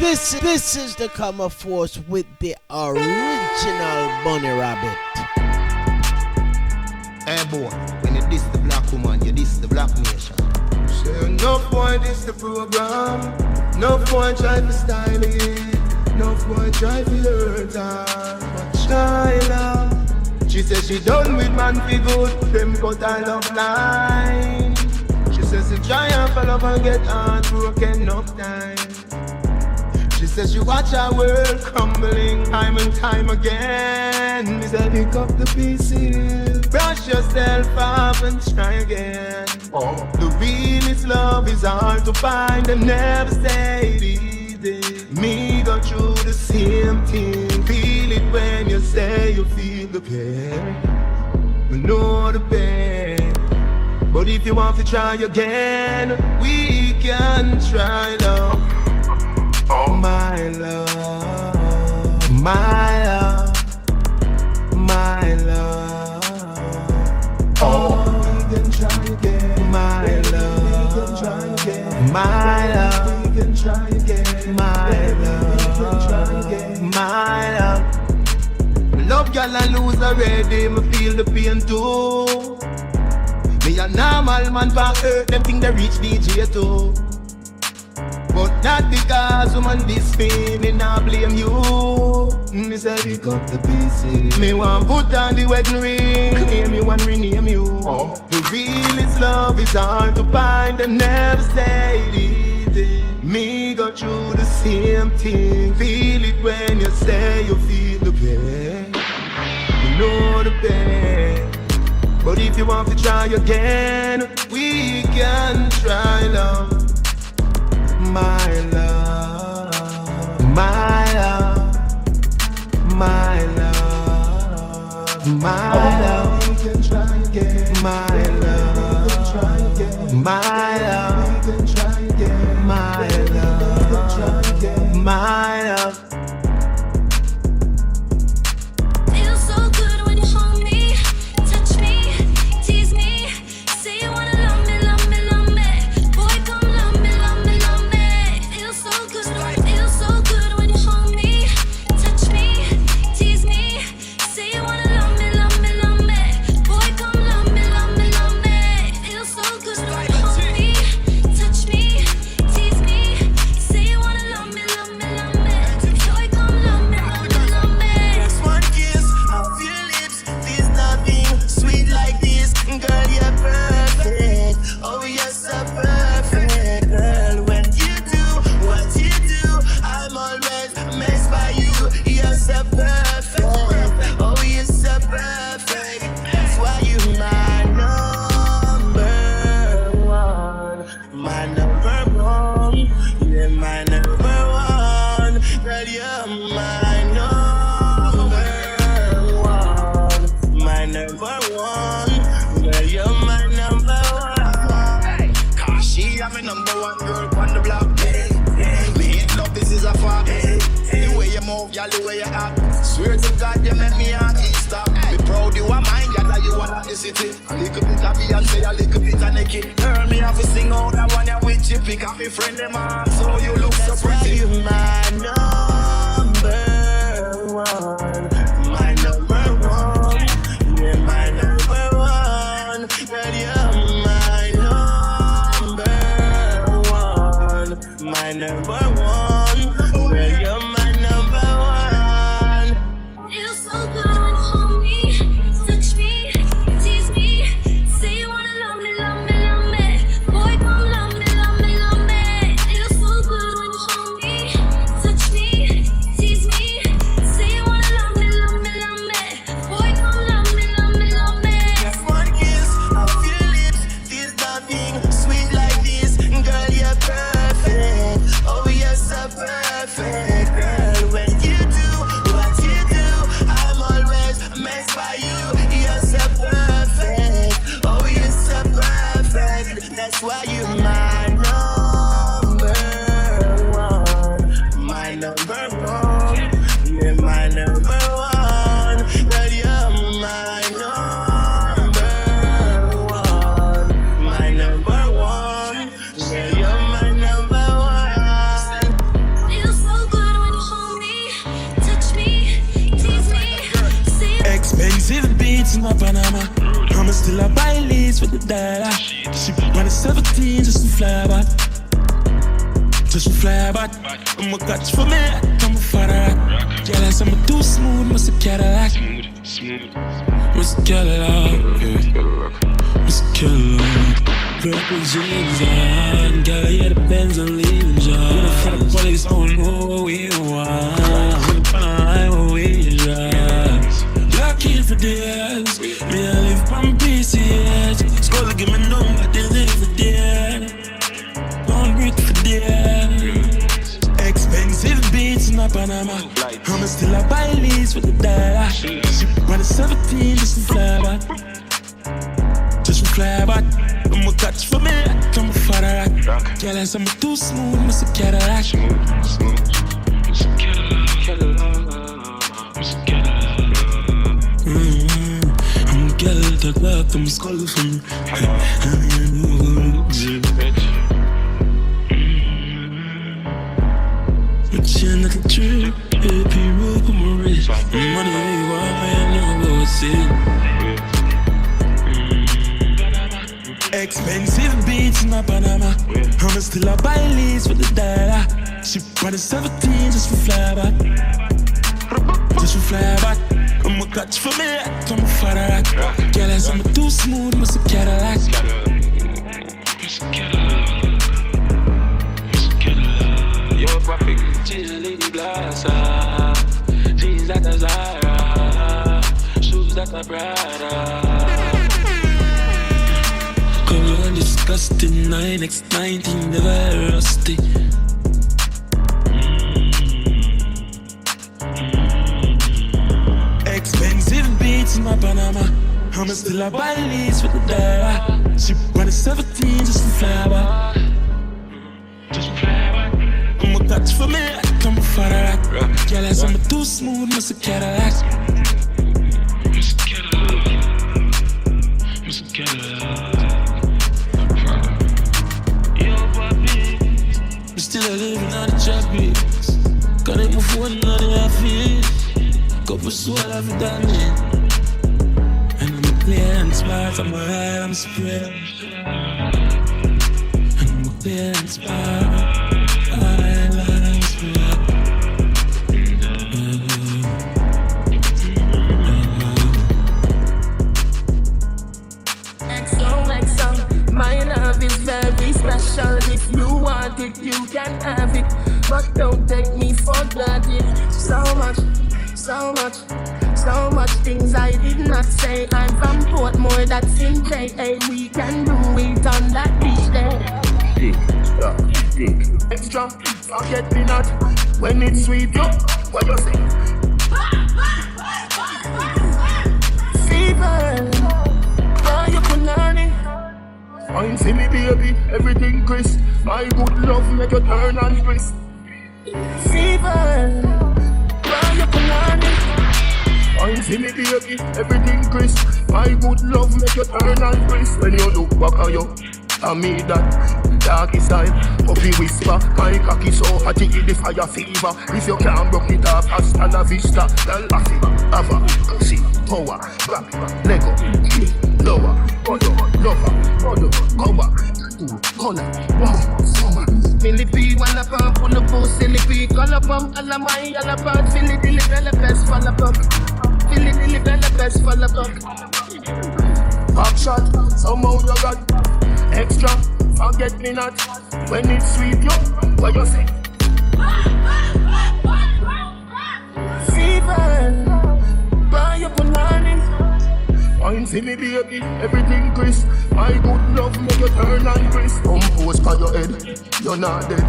This is the Common Force with the original Bunny Rabbit. Hey boy, when you diss the black woman, you diss the black nation. Say no boy diss the program, no boy try to style it, no boy try to hurt her. But Shyla, she says she done with man fi good, them cut her love line. She says she try and fall off and get heartbroken enough time. She says she watch her world crumbling time and time again. Me say pick up the pieces, brush yourself off and try again. The realest love is hard to find and never stay easy. Me go through the same thing, feel it when you say you feel the pain. We know the pain, but if you want to try again, we can try love. My love, my love, my love. Oh, we can try again. My love, we can try again. My love, we can try again. My love, we can try again. My love. Love girl and lose already, me feel the pain too. Me a normal man for hurt, them think they reach DJ too. But not because woman this feeling, I blame you. Me say pick up the pieces. Me want put on the wedding ring, name you and rename you. The realest love is hard to find and never stay easy. Me go through the same thing, feel it when you say you feel the pain. You know the pain, but if you want to try again, we can try love. My love, my love, my love, my love. We can try again. My love, we can try again. My love, we can try again. My love, we can try again. My love. Sweet like this, girl, you're perfect. Oh yes, my Panama. I'ma still a buy leads with the dollar. She on the 17 just to fly back. Just to fly back. I'ma catch for me, I'm a father. Yeah, I'm too smooth, must a Cadillac. Must a Cadillac, must a Cadillac. Purple jeans on, girl, yeah, the Benz and leaving John. In front of police, don't know what we want. With the line, what we drive. Lucky for this, me I live from PCH. Skull give me number, they live for this. Don't break for this. Expensive beats in Panama. I'm still a buy leads with the dollar. She on the 17 just to fly back. Just to fly back. I'm a catch for me, I'm a father. Girl, I'm too smooth, must a Cadillac. I'm a girl that love, I'm a scholar for me. But you're not a trip, happy rope, I'm a rich. Money, why I never go see. Expensive beats in Panama. I'm still a buy leads with the dollar. She on the 17 just for fly back. Just for fly back. I'm a catch for me, I'm a father. Girl, I'm too smooth, must a Cadillac. Yo, traffic. She's a lady blaster. Jeans that are Zara. Shoes that are Prada. Color disgusting, 9x19, never rusty. Expensive beats in my Panama. I'm still a buy leads with the dollar. She on the 17 just to fly back. Just to fly back. I'm a catch for me, I'm a father. Girl, I'm too smooth, must a Cadillac. Must a Cadillac. Must a Cadillac. Still a living on the traffic. Got it my phone on the office. Couple swallow for that man. And I'm a clear spot, I'm a high, I'm a spread. And I'm a clear spot, high, I'm spread. XO, my love is very special. If you want it, you can have it. But don't take me for granted. So much things I did not say. I'm from Portmore, that's in JA. We can do it on that beach day. Dig. Extra, forget me not. When it's sweet, yo, what you say? Fever, why you learning? Fine, see me baby, everything crisp. My good love make you turn and twist. Fever, why you learning? Fine, see me baby, everything crisp. My good love make you turn and twist. When you look back at you, I me that doggy style, puppy whisper. My cocky so hot it give the fire fever. If you can't broke it off, hasta la vista. The laffy, ava, see, power, grab it, lego, lower, lover, cover, corner, summer. Philippi, one up on pull up, Philippi, call up on Alamai, Alabama, Philippi, the best fall up. Philippi, the best fall up. Pop shot, somehow you got extra, forget me not. When it's sweet, yo, what you say? Fever, buy up on learning. Fine, see me baby, everything crisp. My good love make you turn and crisp. Compose by your head, you're not dead.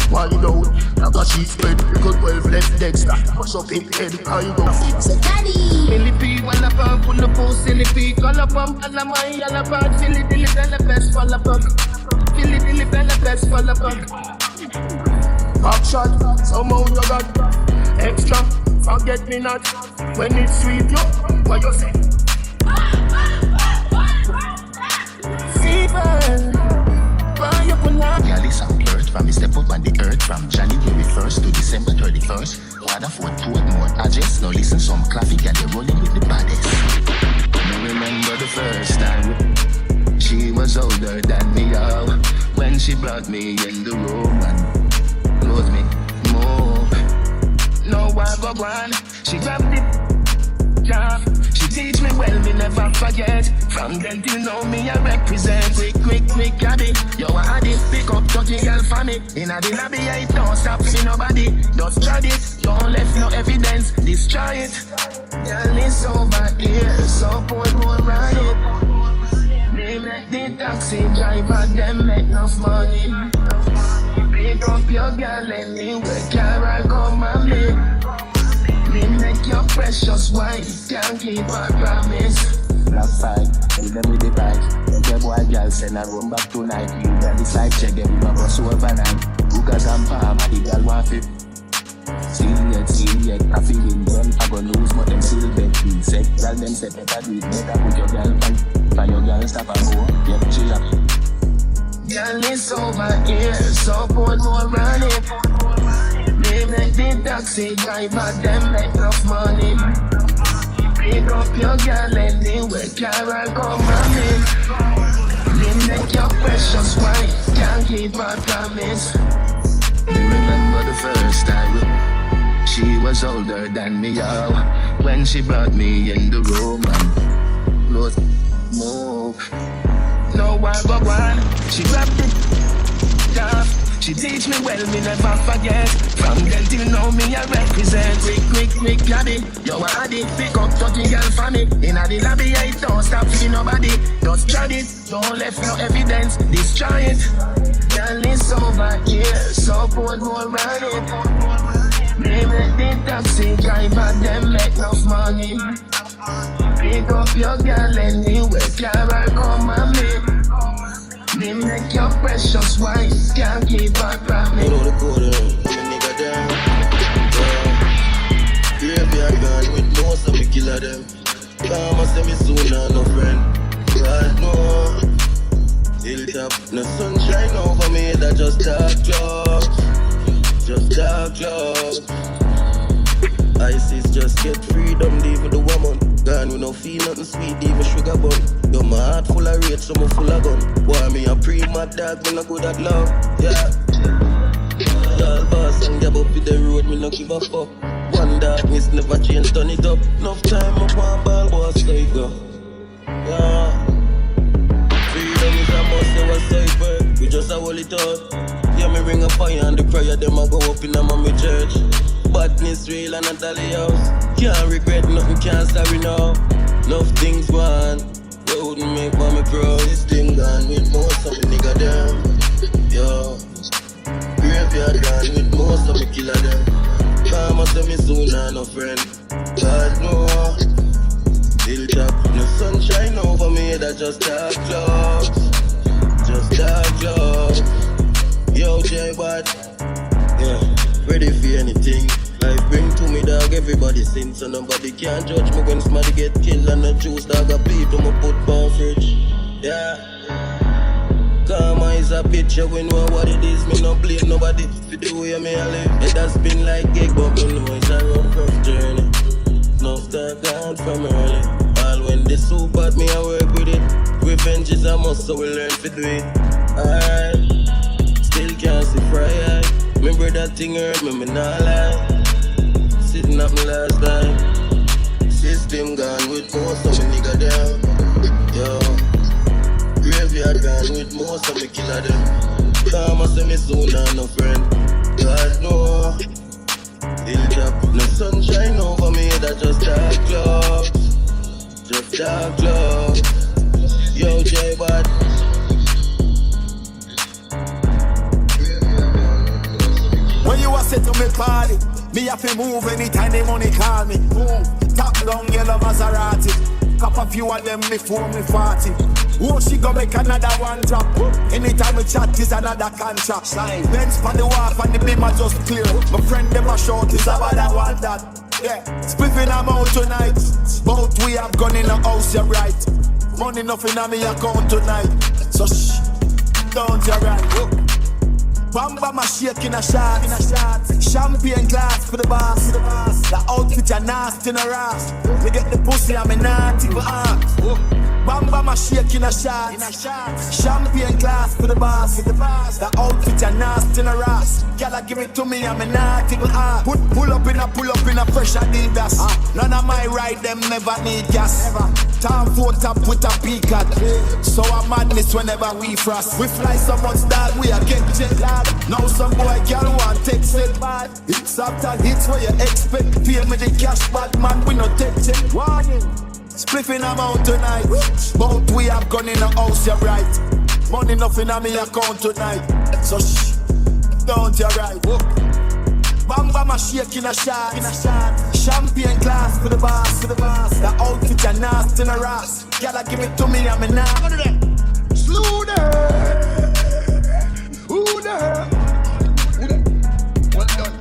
Wild out, like a sheet spread. You got 12 left dead, start push up in head. How you go? So daddy Philippi, one up on pull up on Philippi. Call up on Alamai, Alabama, Philippi, the best fall up. Philippi, the best fall up. Pop shot, somehow you got extra, forget me not. When it's sweet, yo, what you say? Fever, buy up on that. Yeah, listen, earth from me step up on the earth from January 1st to December 31st. Waterford, Portmore, address. Now listen, some classic and they're rolling with the baddest. No she brought me in the room and close me, move. No one go on, she grabbed it, job. She teach me well, me never forget. From then till now, me I represent. Quick, caddy. Yo, I did pick up 30 girl for me. Inna the lobby, I don't stop for nobody. Just try it, don't left no evidence. Destroy it. Girl, it's over here, so boy, go ride it. They make the taxi driver, them make enough money. Pick up your girl anywhere, Carol, come and me. Me make your precious wife, can't keep her promise. Black fight, with them with the bike. The boy girl send a run back tonight. You got this like check them, we ma bust overnight. Hookers and palm, the girl want fit. See yet, I feeling them. I gon' lose, but them still bet. Sick, girl them say better do it better. Put your girl on, find your girl stop and go. Yeah, chill up. Girl, it's over here, so boy, go run it. They make the taxi driver, them make enough money. Pick up your girl anywhere, Carol, come and me. They make your precious wife, can't keep her promise. You remember the first time she was older than me, yo. When she brought me in the room and close, move. No one go on, she grabbed it, job. She teach me well, me never forget. From then till now, me I represent. Quick, caddy. Yo, I did pick up 30 girl for me. Inna the lobby, I don't stop for nobody. Just try it, don't left no evidence. Destroy it. Girl, it's over here, so boy, go run it. They make the taxi driver, them make enough money. Pick up your girl anywhere, Carol, come and me. They make your precious wife, can't keep her promise. You know the code, I'm a nigga down. Graveyard gone with most of me killer them. Come and say me soon, no friend. God no. Hilltop, no sunshine over me, that just dark clouds. Just dark clouds. ISIS just get freedom, leave with the woman. Gone with no feel, nothing sweet, even sugar bun. Yo, my heart full of rage, so I'm full of gun. Boy, me a pre-mad dog, me no good at love. Yeah. Y'all boss and gab up with the road, me no give a fuck. One darkness never change, turn it up. Enough time, I want ball, boss, so you go. Yeah. Freedom is a must, so I cipher. We just a hold it out. Yeah, me ring a fire and the prayer, them a go up in a mommy church. Badness real and not all house. Can't regret nothing, can't sorry now. Enough things gone, you wouldn't make mommy proud. This thing gone with most of me nigga them. Yo, graveyard gone with most of me killer them. Come and tell me soon, no friend. God no. Hilltop, no sunshine over me, that just dark clouds. Just dark clouds. Yo, J-Bad, yeah, ready for anything. Life bring to me, dog, everybody sin. So nobody can judge me when somebody get killed. And the juice, dog, a people, me put down fridge. Yeah. Karma is a bitch, you know what it is. Me no blame nobody for the way me a live. It has been like gig, but me know it's a rough journey. No start gone from early. All when the soup at me, I work with it. Revenge is a must, so we learn to do it. Alright. Still can't see fry eye. Remember that thing hurt me not lie. Sitting up me last time. System gone with most of me nigga down. Yo, graveyard gone with most of me killer them. Come and say me soon, no friend. God no. Hilltop, no sunshine over me, that just dark clouds. Just dark clouds. Yo, J-Bad. When you a set to me party, me have to move anytime the money call me. Top long yellow Maserati, cop a few of them before me 40. Oh, she go make another one drop. Anytime we chat is another contract. Benz on the wharf and the beam are just clear. My friend them a short is about that one that. Yeah, spliffing I'm out tonight. Both we have gone in the house, you're right. Money nothing on me account tonight. So shh, don't you right. Bamba my shake in a shot. Champagne glass for the boss. The outfit are nasty in a ass. We get the pussy, I'm a naughty for art. Bam bam a shake in a shot. Champagne glass for the boss. The outfit a nasty in a ras. Gyal give it to me, I'm a naughty heart. Pull up in a fresh Adidas. None of my ride them never need gas. Time for top with a peacock. So a madness whenever we frost. We fly so much that we a get jet lag. Now some boy gyal want take it bad. It's after hits where you expect. Pay me the cash, bad man we no take it. Warning. Spliffing I'm out tonight. Both we have gone in the house, you're right. Money nothing on me account tonight. So shh, don't you right. Bam bam a shake in a shot. Champagne glass for the boss. The outfit a nasty in a ras. Gotta give it to me, I'm a nah. Slew them. Who them? Well done.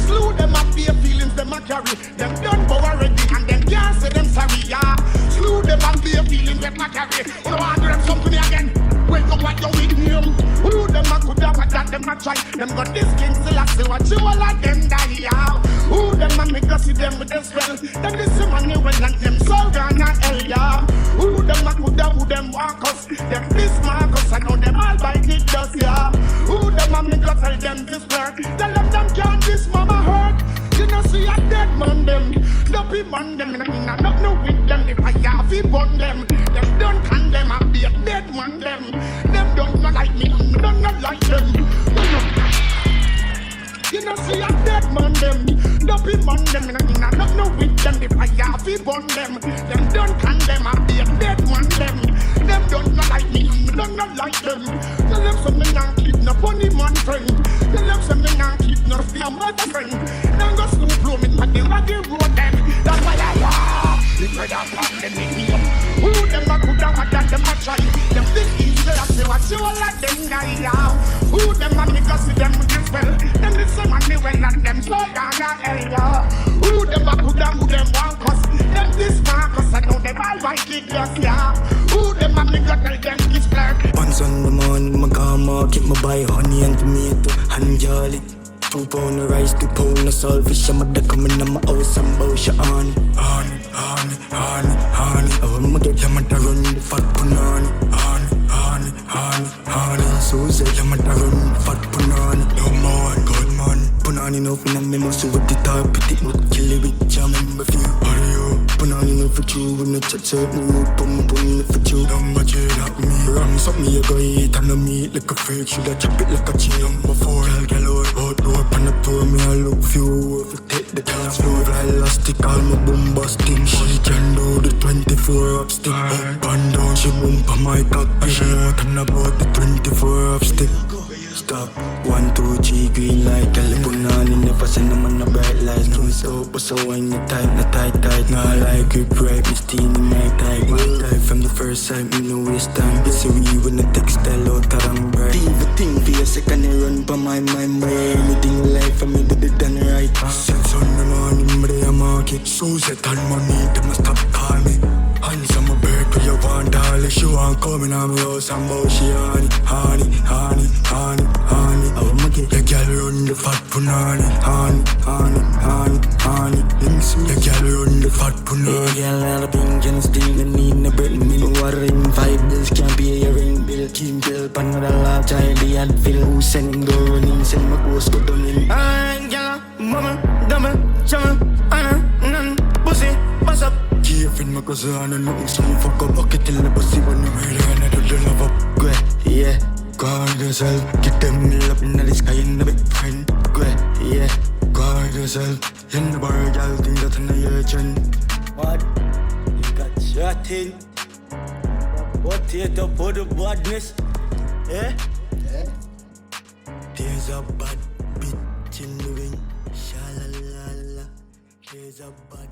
Slew them up their feelings, them a carry. Them done go already and them can't say them sorry, yeah. Slew them up their feelings, them a carry. You don't want to do them something again. Wake up what you with him. Who them a could have that them a try. Them got this king still a see what you all of them die, yeah. Who them a make us see them with them spell. Them this money well and them soul gonna hell, yeah. Who them a could have who them walk us. Them this Marcus, I know them all by it does, yeah. Who them a make us tell them this work. Tell them can't this mama hurt. You know see a dead man them. Don't be man them. Not no with them. If I have to burn them. Them don't condemn. I be a dead man them. Them don't not like me. Don't not like them. You know see a dead man them. Don't be man them. Not no with them. If I have to burn them. Them don't condemn. I be a dead man them. Them don't not like me. Don't not like them. Tell them something and keep no funny man friend. Tell them something and keep no fear my friend. Now go slow blow me but they road them. That's why I are. The brother from them in me. Who them a could have that them a try. Them think easy I say what you all like them guy now. Who them a make us see them with this well. Them the same and they well and them slow down the area. Who them a could have who them want us. Them this Marcus I know them all white kick us yeah. Who them a make us tell them this black. Once on the morning, my car market, my buy honey and tomato and jolly. 2 pound of rice, 2 pound of saltfish. I'm a duck, I'm in my house, I'm about your honey. Honey. I'm a get, I'm a run the fat punani. Honey. So I'm a run the fat punani. No more, God man. Punani no fin and me muscle with the top, petit would kill it with jam and my few. Are you? Punani no for you, when the chat certain mood, pum for you. Don't match it up me. Run something you go eat and I meat like a freak. Should I chop it like a chill before I'll get low. Hot door, pan up for me, I look few. If I take the dance floor, I elastic, all my bombastic. She can do the 24 up stick. Up and down, she boom for my cock. She not and about the 24 up stick. Stop, 1, 2, 3, green light. Calipunani, never send them on the bright lights. No so, but so when you tight. Nah, like it bright, Miss Teen in my type. My type from the first time, me no waste time. Busy we when the textile out that I'm bright. Even think for a second, I run by my mind. By anything life, I me did it done right. 6 on the morning, but I market. So set on money, they must stop call me. Hands on my bird, do you want darling? She want coming on my house, I'm about she honey. I'ma get the girl run the fat punani. Honey. Links me, the girl run the fat punani. Hey girl, all the pink and steel, they need no bread. Me no water in 5 bills, can't pay your ring bill. King bill, pan with a large child, the ad fill. Who send him go running, send my ghost go down in. Alright girl, mama, dummy, chama, Anna, pussy, bust up. Keeping my cousin and looking some fuck up. Okay, till the pussy when I'm ready and I do the love up. Go ahead, yeah, guard yourself. Get them up in the sky in the big friend. Go ahead, yeah, guard yourself. In the bar, y'all think that in the urgent. What? You got shot in. What it up for the badness? Eh? There's a bad bitch in the ring. Sha-la-la-la. There's a bad